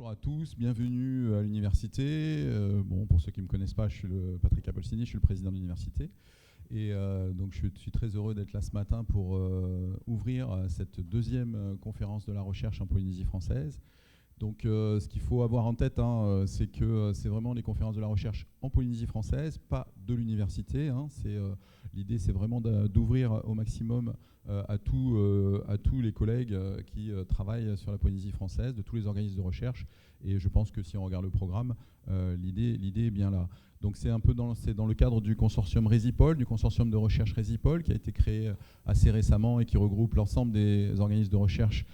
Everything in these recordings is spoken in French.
Bonjour à tous, bienvenue à l'université. Pour ceux qui ne me connaissent pas, je suis Patrick Apolsini, je suis le président de l'université. Et donc je suis très heureux d'être là ce matin pour ouvrir cette deuxième conférence de la recherche en Polynésie française. Donc ce qu'il faut avoir en tête, c'est que c'est vraiment les conférences de la recherche en Polynésie française, pas de l'université. L'idée, c'est vraiment d'ouvrir au maximum à tous les collègues qui travaillent sur la Polynésie française, de tous les organismes de recherche. Et je pense que si on regarde le programme, l'idée est bien là. Donc c'est un peu dans le cadre du consortium RESIPOL, du consortium de recherche RESIPOL, qui a été créé assez récemment et qui regroupe l'ensemble des organismes de recherche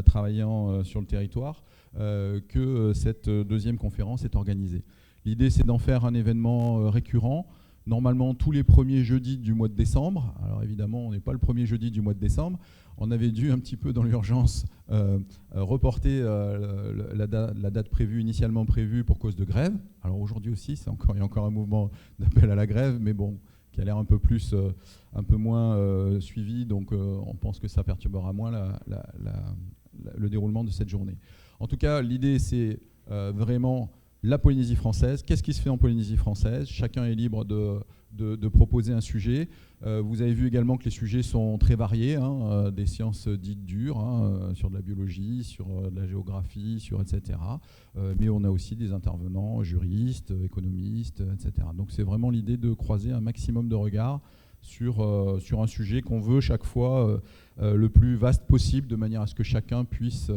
travaillant sur le territoire, que cette deuxième conférence est organisée. L'idée, c'est d'en faire un événement récurrent, normalement tous les premiers jeudis du mois de décembre. Alors évidemment, on n'est pas le premier jeudi du mois de décembre. On avait dû un petit peu dans l'urgence reporter la date initialement prévue pour cause de grève. Alors aujourd'hui aussi, il y a encore un mouvement d'appel à la grève, mais bon, qui a l'air un peu moins suivi, donc on pense que ça perturbera moins le déroulement de cette journée. En tout cas, l'idée, c'est vraiment la Polynésie française. Qu'est-ce qui se fait en Polynésie française? Chacun est libre de proposer un sujet. Vous avez vu également que les sujets sont très variés, des sciences dites dures, sur de la biologie, sur de la géographie, etc. Mais on a aussi des intervenants juristes, économistes, etc. Donc c'est vraiment l'idée de croiser un maximum de regards sur un sujet qu'on veut chaque fois le plus vaste possible, de manière à ce que chacun puisse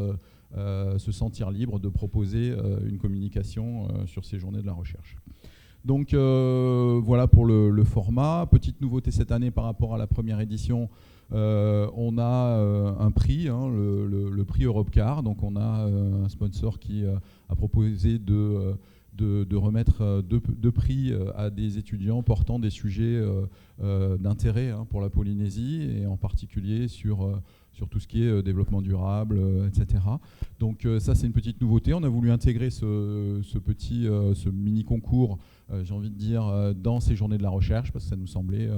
se sentir libre de proposer une communication sur ces journées de la recherche. Donc voilà pour le format. Petite nouveauté cette année par rapport à la première édition, on a un prix, le prix Europcar. Donc on a un sponsor qui a proposé de remettre deux prix à des étudiants portant des sujets d'intérêt pour la Polynésie, et en particulier sur tout ce qui est développement durable, etc. Donc ça, c'est une petite nouveauté. On a voulu intégrer ce mini concours, j'ai envie de dire, dans ces journées de la recherche, parce que ça nous semblait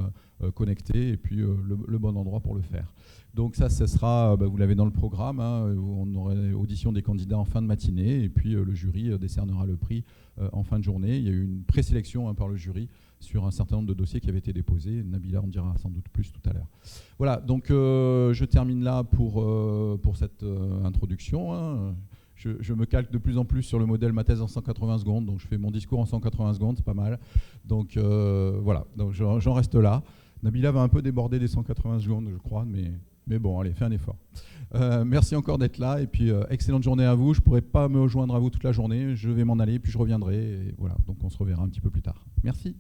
connecté et puis le bon endroit pour le faire. Donc ça sera, vous l'avez dans le programme, on aura audition des candidats en fin de matinée, et puis le jury décernera le prix en fin de journée. Il y a eu une présélection par le jury sur un certain nombre de dossiers qui avaient été déposés. Nabila en dira sans doute plus tout à l'heure. Voilà, donc je termine là pour cette introduction. Je me calque de plus en plus sur le modèle ma thèse en 180 secondes, donc je fais mon discours en 180 secondes, c'est pas mal. Donc voilà, donc j'en reste là. Nabila va un peu déborder des 180 secondes, je crois, mais bon, allez, fais un effort. Merci encore d'être là, et puis excellente journée à vous. Je ne pourrai pas me joindre à vous toute la journée, je vais m'en aller, puis je reviendrai, et voilà, donc on se reverra un petit peu plus tard. Merci.